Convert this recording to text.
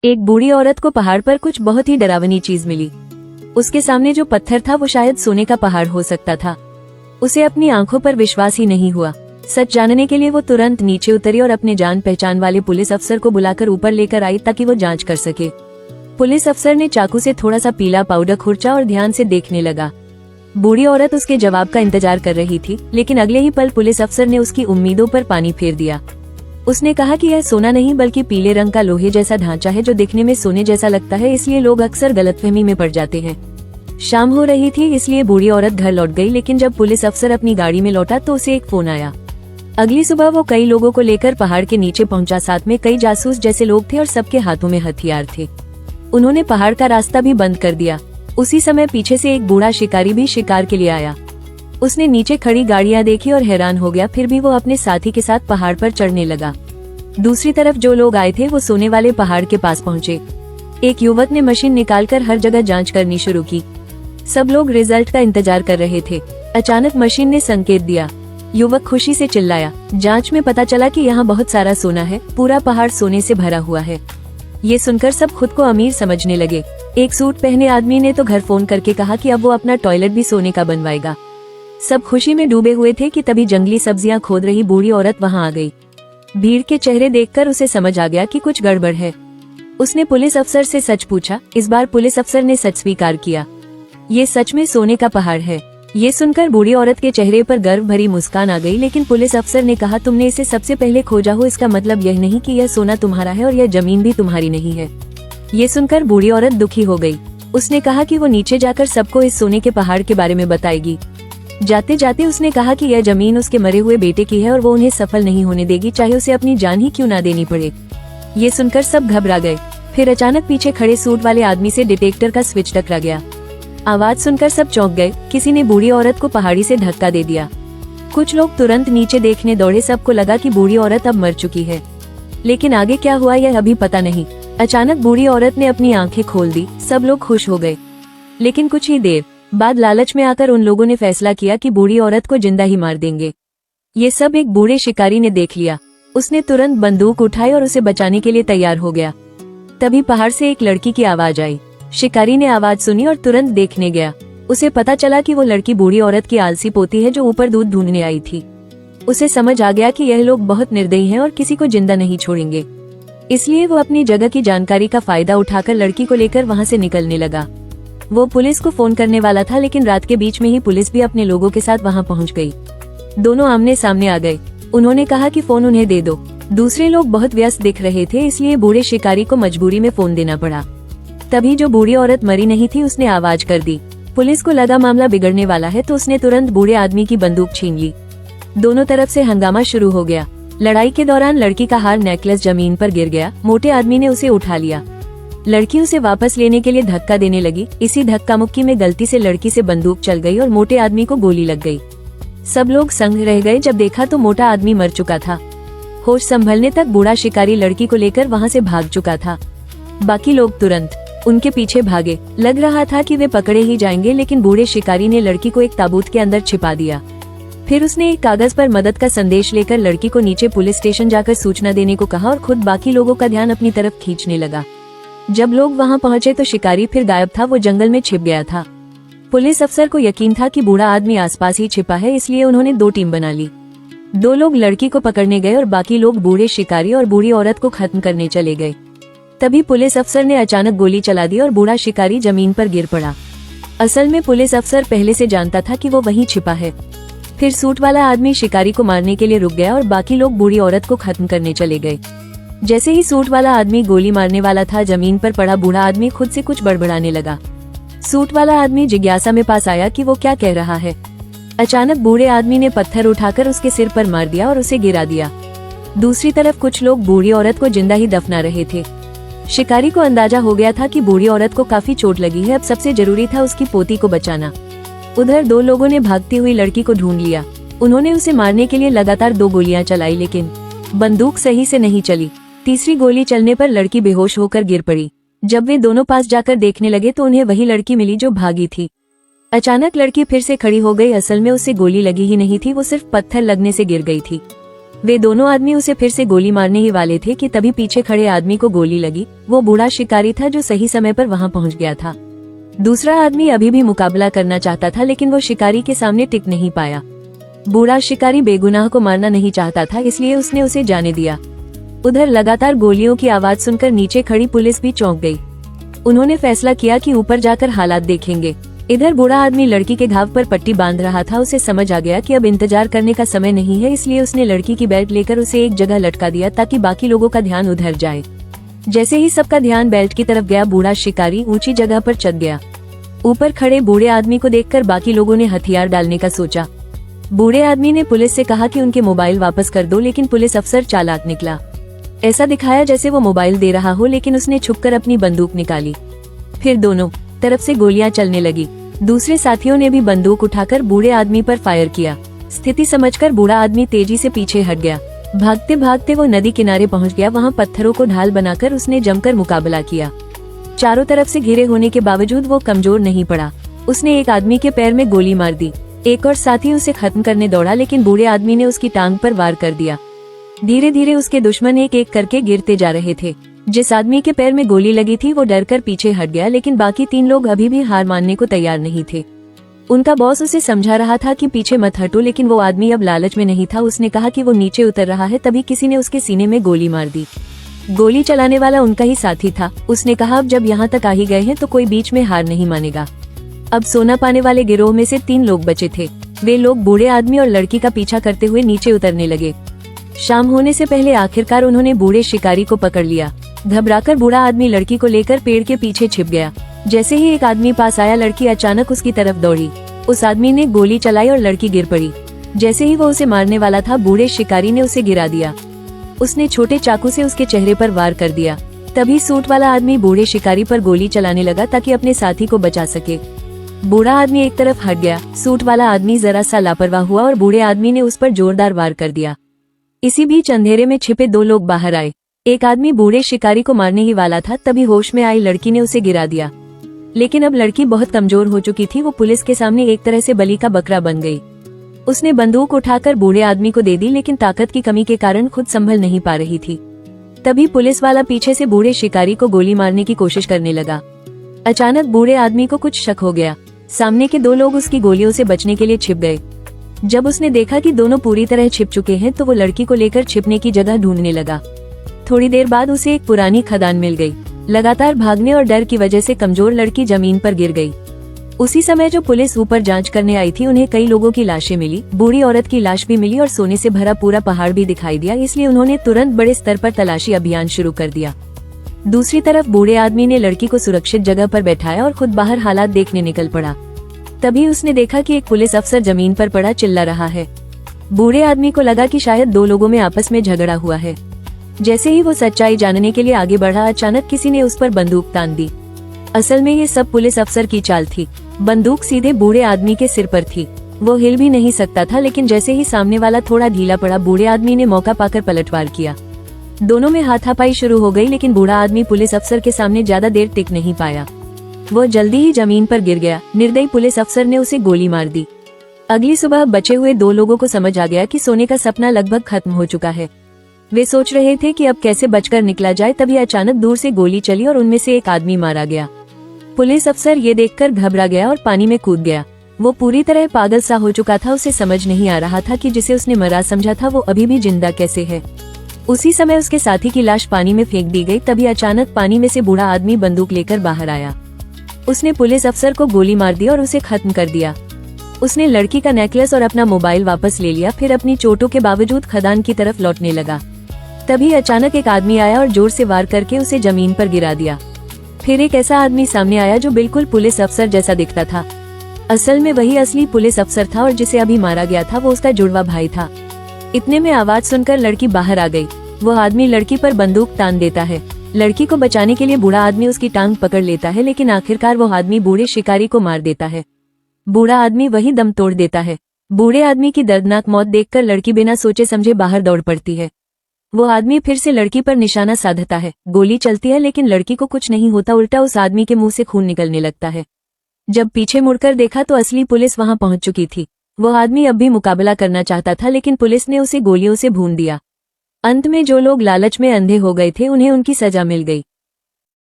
एक बूढ़ी औरत को पहाड़ पर कुछ बहुत ही डरावनी चीज मिली। उसके सामने जो पत्थर था वो शायद सोने का पहाड़ हो सकता था। उसे अपनी आंखों पर विश्वास ही नहीं हुआ। सच जानने के लिए वो तुरंत नीचे उतरी और अपने जान पहचान वाले पुलिस अफसर को बुलाकर ऊपर लेकर आई ताकि वो जांच कर सके। पुलिस अफसर ने चाकू से थोड़ा सा पीला पाउडर खुरचा और ध्यान से देखने लगा। बूढ़ी औरत उसके जवाब का इंतजार कर रही थी, लेकिन अगले ही पल पुलिस अफसर ने उसकी उम्मीदों पर पानी फेर दिया। उसने कहा कि यह सोना नहीं बल्कि पीले रंग का लोहे जैसा ढांचा है जो दिखने में सोने जैसा लगता है, इसलिए लोग अक्सर गलतफहमी में पड़ जाते हैं। शाम हो रही थी इसलिए बूढ़ी औरत घर लौट गई, लेकिन जब पुलिस अफसर अपनी गाड़ी में लौटा तो उसे एक फोन आया। अगली सुबह वो कई लोगों को लेकर पहाड़ के नीचे पहुंचा। साथ में कई जासूस जैसे लोग थे और सबके हाथों में हथियार थे। उन्होंने पहाड़ का रास्ता भी बंद कर दिया। उसी समय पीछे से एक बूढ़ा शिकारी भी शिकार के लिए आया। उसने नीचे खड़ी गाड़ियां देखी और हैरान हो गया, फिर भी वो अपने साथी के साथ पहाड़ पर चढ़ने लगा। दूसरी तरफ जो लोग आए थे वो सोने वाले पहाड़ के पास पहुंचे। एक युवक ने मशीन निकालकर हर जगह जांच करनी शुरू की। सब लोग रिजल्ट का इंतजार कर रहे थे। अचानक मशीन ने संकेत दिया। युवक खुशी से चिल्लाया। जांच में पता चला कि यहाँ बहुत सारा सोना है, पूरा पहाड़ सोने से भरा हुआ है। ये सुनकर सब खुद को अमीर समझने लगे। एक सूट पहने आदमी ने तो घर फोन करके कहा कि अब वो अपना टॉयलेट भी सोने का बनवाएगा। सब खुशी में डूबे हुए थे कि तभी जंगली सब्जियां खोद रही बूढ़ी औरत वहां आ गई। भीड़ के चेहरे देखकर उसे समझ आ गया कि कुछ गड़बड़ है। उसने पुलिस अफसर से सच पूछा। इस बार पुलिस अफसर ने सच स्वीकार किया। ये सच में सोने का पहाड़ है। ये सुनकर बूढ़ी औरत के चेहरे पर गर्व भरी मुस्कान आ गई, लेकिन पुलिस अफसर ने कहा, तुमने इसे सबसे पहले खोजा हो, इसका मतलब यह नहीं कि यह सोना तुम्हारा है और यह जमीन भी तुम्हारी नहीं है। ये सुनकर बूढ़ी औरत दुखी हो गई। उसने कहा कि वो नीचे जाकर सबको इस सोने के पहाड़ के बारे में बताएगी। जाते जाते उसने कहा कि यह जमीन उसके मरे हुए बेटे की है और वो उन्हें सफल नहीं होने देगी, चाहे उसे अपनी जान ही क्यों ना देनी पड़े। ये सुनकर सब घबरा गए। फिर अचानक पीछे खड़े सूट वाले आदमी से डिटेक्टर का स्विच टकरा गया। आवाज सुनकर सब चौंक गए। किसी ने बूढ़ी औरत को पहाड़ी से धक्का दे दिया। कुछ लोग तुरंत नीचे देखने दौड़े। सबको लगा कि बूढ़ी औरत अब मर चुकी है, लेकिन आगे क्या हुआ यह अभी पता नहीं। अचानक बूढ़ी औरत ने अपनी आंखें खोल दी। सब लोग खुश हो गए, लेकिन कुछ ही देर बाद लालच में आकर उन लोगों ने फैसला किया कि बूढ़ी औरत को जिंदा ही मार देंगे। ये सब एक बूढ़े शिकारी ने देख लिया। उसने तुरंत बंदूक उठाई और उसे बचाने के लिए तैयार हो गया। तभी पहाड़ से एक लड़की की आवाज आई। शिकारी ने आवाज सुनी और तुरंत देखने गया। उसे पता चला कि वो लड़की बूढ़ी औरत की आलसी पोती है जो ऊपर दूध ढूंढने आई थी। उसे समझ आ गया कि यह लोग बहुत निर्दयी हैं और किसी को जिंदा नहीं छोड़ेंगे, इसलिए वो अपनी जगह की जानकारी का फायदा उठाकर लड़की को लेकर वहां से निकलने लगा। वो पुलिस को फोन करने वाला था, लेकिन रात के बीच में ही पुलिस भी अपने लोगों के साथ वहां पहुंच गई। दोनों आमने सामने आ गए। उन्होंने कहा कि फोन उन्हें दे दो। दूसरे लोग बहुत व्यस्त दिख रहे थे, इसलिए बूढ़े शिकारी को मजबूरी में फोन देना पड़ा। तभी जो बूढ़ी औरत मरी नहीं थी उसने आवाज कर दी। पुलिस को लगा मामला बिगड़ने वाला है, तो उसने तुरंत बूढ़े आदमी की बंदूक छीन ली। दोनों तरफ से हंगामा शुरू हो गया। लड़ाई के दौरान लड़की का हार नेकलेस जमीन पर गिर गया। मोटे आदमी ने उसे उठा लिया। लड़की उसे वापस लेने के लिए धक्का देने लगी। इसी धक्का मुक्की में गलती से लड़की से बंदूक चल गई और मोटे आदमी को गोली लग गई। सब लोग संग रह गए। जब देखा तो मोटा आदमी मर चुका था। होश संभलने तक बूढ़ा शिकारी लड़की को लेकर वहां से भाग चुका था। बाकी लोग तुरंत उनके पीछे भागे। लग रहा था कि वे पकड़े ही जाएंगे, लेकिन बूढ़े शिकारी ने लड़की को एक ताबूत के अंदर छिपा दिया। फिर उसने एक कागज पर मदद का संदेश लेकर लड़की को नीचे पुलिस स्टेशन जाकर सूचना देने को कहा और खुद बाकी लोगों का ध्यान अपनी तरफ खींचने लगा। जब लोग वहां पहुंचे तो शिकारी फिर गायब था। वो जंगल में छिप गया था। पुलिस अफसर को यकीन था कि बूढ़ा आदमी आसपास ही छिपा है, इसलिए उन्होंने 2 टीम बना ली। 2 लोग लड़की को पकड़ने गए और बाकी लोग बूढ़े शिकारी और बूढ़ी औरत को खत्म करने चले गए। तभी पुलिस अफसर ने अचानक गोली चला दी और बूढ़ा शिकारी जमीन पर गिर पड़ा। असल में पुलिस अफसर पहले से जानता था कि वो वहीं छिपा है। फिर सूट वाला आदमी शिकारी को मारने के लिए रुक गया और बाकी लोग बूढ़ी औरत को खत्म करने चले गए। जैसे ही सूट वाला आदमी गोली मारने वाला था, जमीन पर पड़ा बूढ़ा आदमी खुद से कुछ बड़बड़ाने लगा। सूट वाला आदमी जिज्ञासा में पास आया कि वो क्या कह रहा है। अचानक बूढ़े आदमी ने पत्थर उठाकर उसके सिर पर मार दिया और उसे गिरा दिया। दूसरी तरफ कुछ लोग बूढ़ी औरत को जिंदा ही दफना रहे थे। शिकारी को अंदाजा हो गया था कि बूढ़ी औरत को काफी चोट लगी है। अब सबसे जरूरी था उसकी पोती को बचाना। उधर 2 लोगों ने भागती हुई लड़की को ढूंढ लिया। उन्होंने उसे मारने के लिए लगातार 2 गोलियां चलाई, लेकिन बंदूक सही से नहीं चली। तीसरी गोली चलने पर लड़की बेहोश होकर गिर पड़ी। जब वे दोनों पास जाकर देखने लगे तो उन्हें वही लड़की मिली जो भागी थी। अचानक लड़की फिर से खड़ी हो गई। असल में उसे गोली लगी ही नहीं थी, वो सिर्फ पत्थर लगने से गिर गई थी। वे दोनों आदमी उसे फिर से गोली मारने ही वाले थे कि तभी पीछे खड़े आदमी को गोली लगी। वो बूढ़ा शिकारी था जो सही समय पर वहां पहुंच गया था। दूसरा आदमी अभी भी मुकाबला करना चाहता था, लेकिन वो शिकारी के सामने टिक नहीं पाया। बूढ़ा शिकारी बेगुनाह को मारना नहीं चाहता था, इसलिए उसने उसे जाने दिया। उधर लगातार गोलियों की आवाज सुनकर नीचे खड़ी पुलिस भी चौंक गई। उन्होंने फैसला किया कि ऊपर जाकर हालात देखेंगे। इधर बूढ़ा आदमी लड़की के घाव पर पट्टी बांध रहा था। उसे समझ आ गया कि अब इंतजार करने का समय नहीं है, इसलिए उसने लड़की की बेल्ट लेकर उसे एक जगह लटका दिया ताकि बाकी लोगों का ध्यान उधर जाए। जैसे ही सबका ध्यान बेल्ट की तरफ गया, बूढ़ा शिकारी ऊंची जगह पर चढ़ गया। ऊपर खड़े बूढ़े आदमी को देखकर बाकी लोगों ने हथियार डालने का सोचा। बूढ़े आदमी ने पुलिस से कहा कि उनके मोबाइल वापस कर दो, लेकिन पुलिस अफसर चालाक निकला। ऐसा दिखाया जैसे वो मोबाइल दे रहा हो, लेकिन उसने छुपकर अपनी बंदूक निकाली। फिर दोनों तरफ से गोलियां चलने लगी। दूसरे साथियों ने भी बंदूक उठाकर बूढ़े आदमी पर फायर किया। स्थिति समझकर बूढ़ा आदमी तेजी से पीछे हट गया। भागते भागते वो नदी किनारे पहुंच गया। वहां पत्थरों को ढाल बनाकर उसने जमकर मुकाबला किया। चारों तरफ से घिरे होने के बावजूद वो कमजोर नहीं पड़ा। उसने एक आदमी के पैर में गोली मार दी। एक और साथी उसे खत्म करने दौड़ा, लेकिन बूढ़े आदमी ने उसकी टांग पर वार कर दिया। धीरे धीरे उसके दुश्मन एक एक करके गिरते जा रहे थे। जिस आदमी के पैर में गोली लगी थी वो डरकर पीछे हट गया, लेकिन बाकी 3 लोग अभी भी हार मानने को तैयार नहीं थे। उनका बॉस उसे समझा रहा था कि पीछे मत हटो, लेकिन वो आदमी अब लालच में नहीं था। उसने कहा कि वो नीचे उतर रहा है, तभी किसी ने उसके सीने में गोली मार दी। गोली चलाने वाला उनका ही साथी था। उसने कहा, अब जब यहाँ तक आ ही गए हैं तो कोई बीच में हार नहीं मानेगा। अब सोना पाने वाले गिरोह में से 3 लोग बचे थे। वे लोग बूढ़े आदमी और लड़की का पीछा करते हुए नीचे उतरने लगे। शाम होने से पहले आखिरकार उन्होंने बूढ़े शिकारी को पकड़ लिया। घबराकर बूढ़ा आदमी लड़की को लेकर पेड़ के पीछे छिप गया। जैसे ही एक आदमी पास आया, लड़की अचानक उसकी तरफ दौड़ी। उस आदमी ने गोली चलाई और लड़की गिर पड़ी। जैसे ही वो उसे मारने वाला था, बूढ़े शिकारी ने उसे गिरा दिया। उसने छोटे चाकू से उसके चेहरे पर वार कर दिया। तभी सूट वाला आदमी बूढ़े शिकारी पर गोली चलाने लगा ताकि अपने साथी को बचा सके। बूढ़ा आदमी एक तरफ हट गया। सूट वाला आदमी जरा सा लापरवाह हुआ और बूढ़े आदमी ने उस पर जोरदार वार कर दिया। इसी बीच अंधेरे में छिपे 2 लोग बाहर आए। एक आदमी बूढ़े शिकारी को मारने ही वाला था, तभी होश में आई लड़की ने उसे गिरा दिया। लेकिन अब लड़की बहुत कमजोर हो चुकी थी। वो पुलिस के सामने एक तरह से बलि का बकरा बन गई। उसने बंदूक उठाकर बूढ़े आदमी को दे दी, लेकिन ताकत की कमी के कारण खुद संभल नहीं पा रही थी। तभी पुलिस वाला पीछे से बूढ़े शिकारी को गोली मारने की कोशिश करने लगा। अचानक बूढ़े आदमी को कुछ शक हो गया। सामने के 2 लोग उसकी गोलियों से बचने के लिए छिप गए। जब उसने देखा कि दोनों पूरी तरह छिप चुके हैं, तो वो लड़की को लेकर छिपने की जगह ढूंढने लगा। थोड़ी देर बाद उसे एक पुरानी खदान मिल गई। लगातार भागने और डर की वजह से कमजोर लड़की जमीन पर गिर गई। उसी समय जो पुलिस ऊपर जांच करने आई थी, उन्हें कई लोगों की लाशें मिली। बूढ़ी औरत की लाश भी मिली और सोने से भरा पूरा पहाड़ भी दिखाई दिया। इसलिए उन्होंने तुरंत बड़े स्तर पर तलाशी अभियान शुरू कर दिया। दूसरी तरफ बूढ़े आदमी ने लड़की को सुरक्षित जगह पर बैठाया और खुद बाहर हालात देखने निकल पड़ा। तभी उसने देखा कि एक पुलिस अफसर जमीन पर पड़ा चिल्ला रहा है। बूढ़े आदमी को लगा कि शायद 2 लोगों में आपस में झगड़ा हुआ है। जैसे ही वो सच्चाई जानने के लिए आगे बढ़ा, अचानक किसी ने उस पर बंदूक तान दी। असल में ये सब पुलिस अफसर की चाल थी। बंदूक सीधे बूढ़े आदमी के सिर पर थी। वो हिल भी नहीं सकता था, लेकिन जैसे ही सामने वाला थोड़ा ढीला पड़ा, बूढ़े आदमी ने मौका पाकर पलटवार किया। दोनों में हाथापाई शुरू हो गई, लेकिन बूढ़ा आदमी पुलिस अफसर के सामने ज्यादा देर टिक नहीं पाया। वो जल्दी ही जमीन पर गिर गया। निर्दयी पुलिस अफसर ने उसे गोली मार दी। अगली सुबह बचे हुए 2 लोगों को समझ आ गया कि सोने का सपना लगभग खत्म हो चुका है। वे सोच रहे थे कि अब कैसे बचकर निकला जाए, तभी अचानक दूर से गोली चली और उनमें से एक आदमी मारा गया। पुलिस अफसर ये देखकर घबरा गया और पानी में कूद गया। वो पूरी तरह पागल सा हो चुका था। उसे समझ नहीं आ रहा था कि जिसे उसने मरा समझा था, वो अभी भी जिंदा कैसे है। उसी समय उसके साथी की लाश पानी में फेंक दी गई। तभी अचानक पानी में से बूढ़ा आदमी बंदूक लेकर बाहर आया। उसने पुलिस अफसर को गोली मार दी और उसे खत्म कर दिया। उसने लड़की का नेकलेस और अपना मोबाइल वापस ले लिया। फिर अपनी चोटों के बावजूद खदान की तरफ लौटने लगा। तभी अचानक एक आदमी आया और जोर से वार करके उसे जमीन पर गिरा दिया। फिर एक ऐसा आदमी सामने आया जो बिल्कुल पुलिस अफसर जैसा दिखता था। असल में वही असली पुलिस अफसर था और जिसे अभी मारा गया था वो उसका जुड़वा भाई था। इतने में आवाज सुनकर लड़की बाहर आ गई। वो आदमी लड़की पर बंदूक तान देता है। लड़की को बचाने के लिए बूढ़ा आदमी उसकी टांग पकड़ लेता है, लेकिन आखिरकार वो आदमी बूढ़े शिकारी को मार देता है। बूढ़ा आदमी वही दम तोड़ देता है। बूढ़े आदमी की दर्दनाक मौत देखकर लड़की बिना सोचे समझे बाहर दौड़ पड़ती है। वो आदमी फिर से लड़की पर निशाना साधता है। गोली चलती है, लेकिन लड़की को कुछ नहीं होता, उल्टा उस आदमी के मुंह से खून निकलने लगता है। जब पीछे मुड़कर देखा तो असली पुलिस वहां पहुंच चुकी थी। वो आदमी अब भी मुकाबला करना चाहता था, लेकिन पुलिस ने उसे गोलियों से भून दिया। अंत में जो लोग लालच में अंधे हो गए थे उन्हें उनकी सजा मिल गई।